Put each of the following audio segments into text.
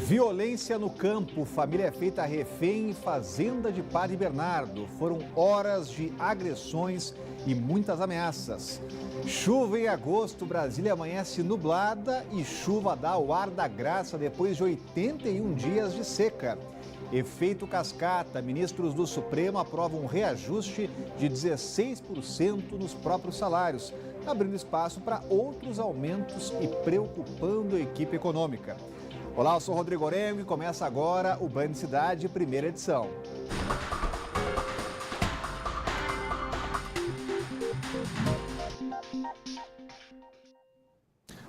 Violência no campo, família é feita refém em fazenda de Padre Bernardo. Foram horas de agressões e muitas ameaças. Chuva em agosto, Brasília amanhece nublada e chuva dá o ar da graça depois de 81 dias de seca. Efeito cascata, ministros do Supremo aprovam um reajuste de 16% nos próprios salários, abrindo espaço para outros aumentos e preocupando a equipe econômica. Olá, eu sou Rodrigo Orengo e começa agora o Band Cidade, primeira edição.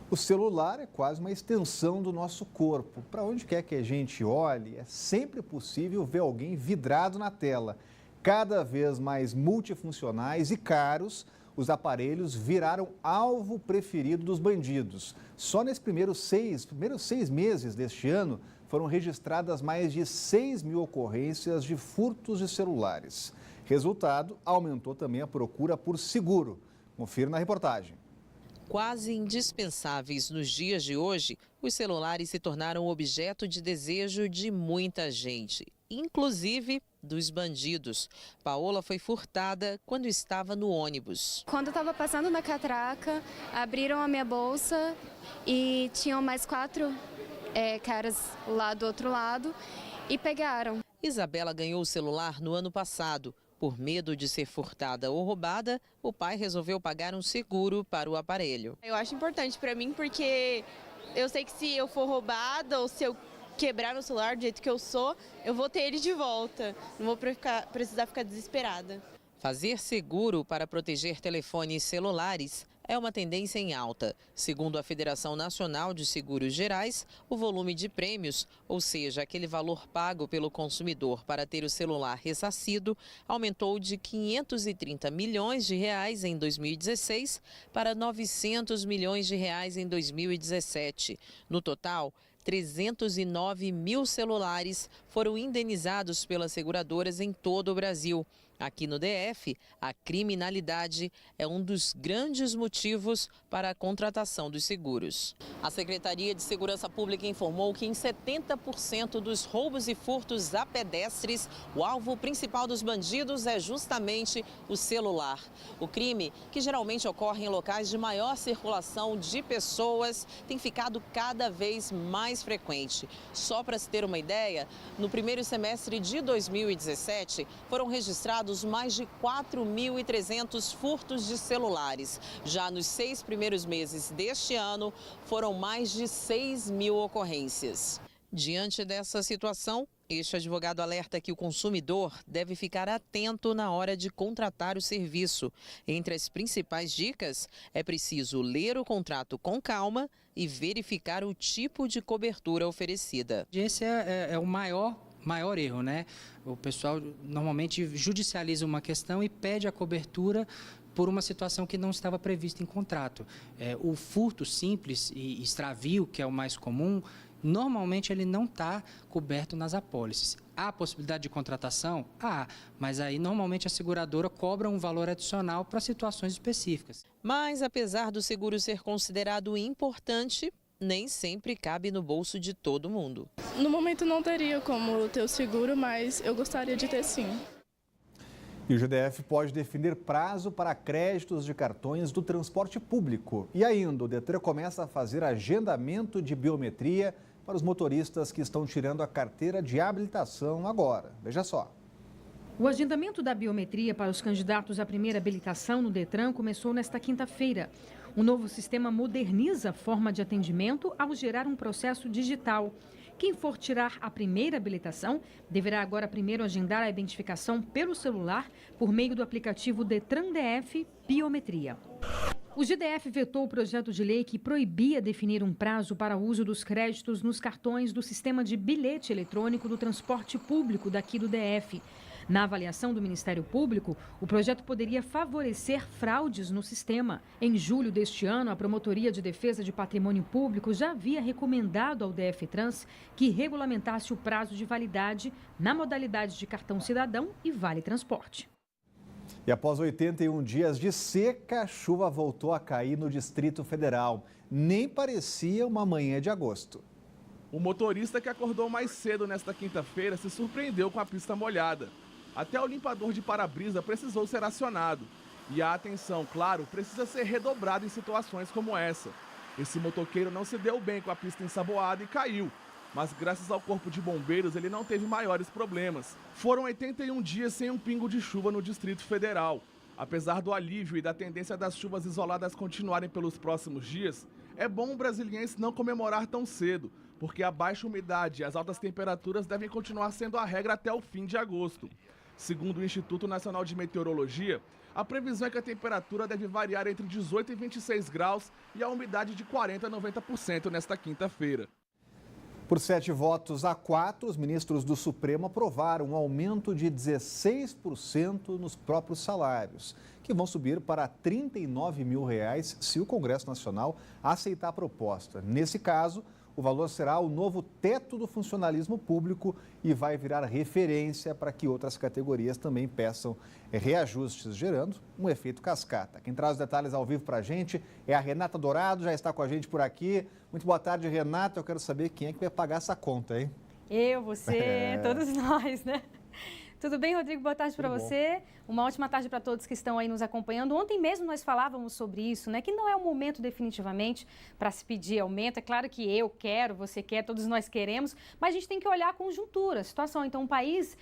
O celular é quase uma extensão do nosso corpo. Para onde quer que a gente olhe, é sempre possível ver alguém vidrado na tela. Cada vez mais multifuncionais e caros, os aparelhos viraram alvo preferido dos bandidos. Só nesses primeiros seis meses deste ano, foram registradas mais de 6 mil ocorrências de furtos de celulares. Resultado, aumentou também a procura por seguro. Confira na reportagem. Quase indispensáveis nos dias de hoje, os celulares se tornaram objeto de desejo de muita gente, inclusive dos bandidos. Paola foi furtada quando estava no ônibus. Quando eu estava passando na catraca, abriram a minha bolsa e tinham mais 4 caras lá do outro lado e pegaram. Isabela ganhou o celular no ano passado. Por medo de ser furtada ou roubada, o pai resolveu pagar um seguro para o aparelho. Eu acho importante para mim porque eu sei que se eu for roubada ou se eu quebrar meu celular do jeito que eu sou, eu vou ter ele de volta. Não vou precisar ficar desesperada. Fazer seguro para proteger telefones celulares é uma tendência em alta. Segundo a Federação Nacional de Seguros Gerais, o volume de prêmios, ou seja, aquele valor pago pelo consumidor para ter o celular ressarcido, aumentou de 530 milhões de reais em 2016 para 900 milhões de reais em 2017. No total, 309 mil celulares foram indenizados pelas seguradoras em todo o Brasil. Aqui no DF, a criminalidade é um dos grandes motivos para a contratação dos seguros. A Secretaria de Segurança Pública informou que em 70% dos roubos e furtos a pedestres, o alvo principal dos bandidos é justamente o celular. O crime, que geralmente ocorre em locais de maior circulação de pessoas, tem ficado cada vez mais frequente. Só para se ter uma ideia, no primeiro semestre de 2017, foram registrados mais de 4.300 furtos de celulares. Já nos 6 primeiros meses deste ano, foram mais de 6 mil ocorrências. Diante dessa situação, este advogado alerta que o consumidor deve ficar atento na hora de contratar o serviço. Entre as principais dicas, é preciso ler o contrato com calma e verificar o tipo de cobertura oferecida. Esse é o maior erro, né? O pessoal normalmente judicializa uma questão e pede a cobertura por uma situação que não estava prevista em contrato. O furto simples e extravio, que é o mais comum, normalmente ele não está coberto nas apólices. Há possibilidade de contratação? Há, mas aí normalmente a seguradora cobra um valor adicional para situações específicas. Mas apesar do seguro ser considerado importante, nem sempre cabe no bolso de todo mundo. No momento não teria como ter o seguro, mas eu gostaria de ter sim. E o GDF pode definir prazo para créditos de cartões do transporte público. E ainda, o Detran começa a fazer agendamento de biometria para os motoristas que estão tirando a carteira de habilitação agora. Veja só. O agendamento da biometria para os candidatos à primeira habilitação no Detran começou nesta quinta-feira. O novo sistema moderniza a forma de atendimento ao gerar um processo digital. Quem for tirar a primeira habilitação deverá agora primeiro agendar a identificação pelo celular por meio do aplicativo Detran DF Biometria. O GDF vetou o projeto de lei que proibia definir um prazo para o uso dos créditos nos cartões do sistema de bilhete eletrônico do transporte público daqui do DF. Na avaliação do Ministério Público, o projeto poderia favorecer fraudes no sistema. Em julho deste ano, a Promotoria de Defesa de Patrimônio Público já havia recomendado ao DF-Trans que regulamentasse o prazo de validade na modalidade de cartão cidadão e vale transporte. E após 81 dias de seca, a chuva voltou a cair no Distrito Federal. Nem parecia uma manhã de agosto. O motorista que acordou mais cedo nesta quinta-feira se surpreendeu com a pista molhada. Até o limpador de para-brisa precisou ser acionado. E a atenção, claro, precisa ser redobrada em situações como essa. Esse motoqueiro não se deu bem com a pista ensaboada e caiu. Mas graças ao corpo de bombeiros ele não teve maiores problemas. Foram 81 dias sem um pingo de chuva no Distrito Federal. Apesar do alívio e da tendência das chuvas isoladas continuarem pelos próximos dias, é bom o brasiliense não comemorar tão cedo, porque a baixa umidade e as altas temperaturas devem continuar sendo a regra até o fim de agosto. Segundo o Instituto Nacional de Meteorologia, a previsão é que a temperatura deve variar entre 18 e 26 graus e a umidade de 40% a 90% nesta quinta-feira. Por 7 votos a 4, os ministros do Supremo aprovaram um aumento de 16% nos próprios salários, que vão subir para R$ 39 mil se o Congresso Nacional aceitar a proposta. Nesse caso, o valor será o novo teto do funcionalismo público e vai virar referência para que outras categorias também peçam reajustes, gerando um efeito cascata. Quem traz os detalhes ao vivo para a gente é a Renata Dourado, já está com a gente por aqui. Muito boa tarde, Renata. Eu quero saber quem é que vai pagar essa conta, hein? Eu, você, todos nós, né? Tudo bem, Rodrigo? Boa tarde para você. Uma ótima tarde para todos que estão aí nos acompanhando. Ontem mesmo nós falávamos sobre isso, né? Que não é o momento definitivamente para se pedir aumento. É claro que eu quero, você quer, todos nós queremos, mas a gente tem que olhar a conjuntura, a situação. Então, o país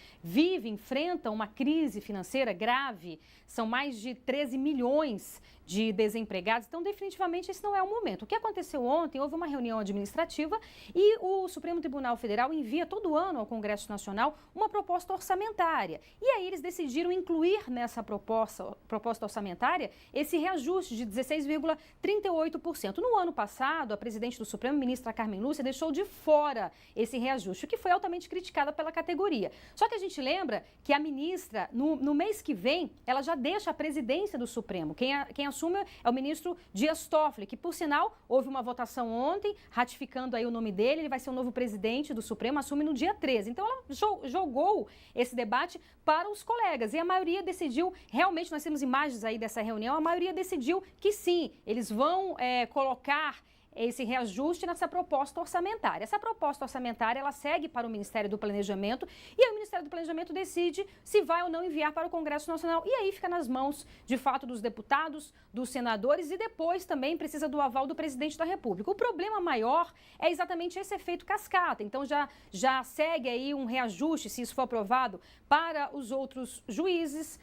enfrenta uma crise financeira grave. São mais de 13 milhões de desempregados, então definitivamente esse não é o momento. O que aconteceu ontem, houve uma reunião administrativa e o Supremo Tribunal Federal envia todo ano ao Congresso Nacional uma proposta orçamentária. E aí eles decidiram incluir nessa proposta orçamentária esse reajuste de 16,38%. No ano passado, a presidente do Supremo, ministra Carmen Lúcia, deixou de fora esse reajuste, o que foi altamente criticada pela categoria. Só que a gente lembra que a ministra, no mês que vem, ela já deixa a presidência do Supremo. Quem assume é o ministro Dias Toffoli, que, por sinal, houve uma votação ontem, ratificando aí o nome dele, ele vai ser o novo presidente do Supremo, assume no dia 13. Então, ela jogou esse debate para os colegas e a maioria decidiu, realmente, nós temos imagens aí dessa reunião, a maioria decidiu que sim, eles vão colocar esse reajuste nessa proposta orçamentária. Essa proposta orçamentária, ela segue para o Ministério do Planejamento e aí o Ministério do Planejamento decide se vai ou não enviar para o Congresso Nacional. E aí fica nas mãos, de fato, dos deputados, dos senadores e depois também precisa do aval do presidente da República. O problema maior é exatamente esse efeito cascata. Então já segue aí um reajuste, se isso for aprovado, para os outros juízes,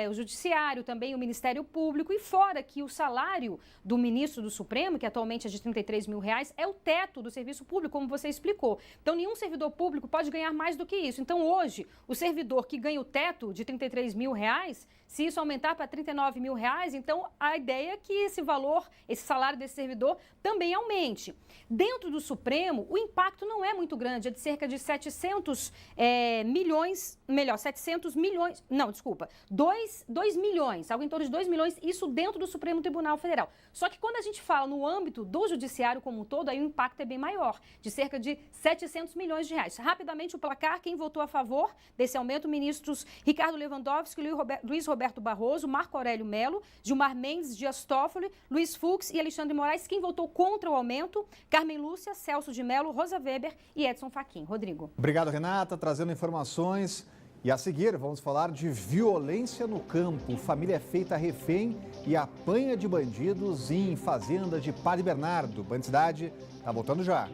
o Judiciário, também o Ministério Público e fora que o salário do ministro do Supremo, que atualmente é de R$ 33 mil, é o teto do serviço público, como você explicou. Então, nenhum servidor público pode ganhar mais do que isso. Então, hoje, o servidor que ganha o teto de R$ 33 mil, se isso aumentar para R$ 39 mil, então a ideia é que esse valor, esse salário desse servidor também aumente. Dentro do Supremo, o impacto não é muito grande, é de cerca de 2 milhões, algo em torno de 2 milhões, isso dentro do Supremo Tribunal Federal. Só que quando a gente fala no âmbito do Judiciário como um todo, aí o impacto é bem maior, de cerca de 700 milhões de reais. Rapidamente o placar, quem votou a favor desse aumento, ministros Ricardo Lewandowski, Luiz Roberto Barroso, Marco Aurélio Mello, Gilmar Mendes, Dias Toffoli, Luiz Fux e Alexandre Moraes. Quem votou contra o aumento, Carmen Lúcia, Celso de Mello, Rosa Weber e Edson Fachin. Rodrigo. Obrigado, Renata, trazendo informações. E a seguir, vamos falar de violência no campo. Família é feita refém e apanha de bandidos em fazenda de Padre Bernardo. Bandicidade está voltando já.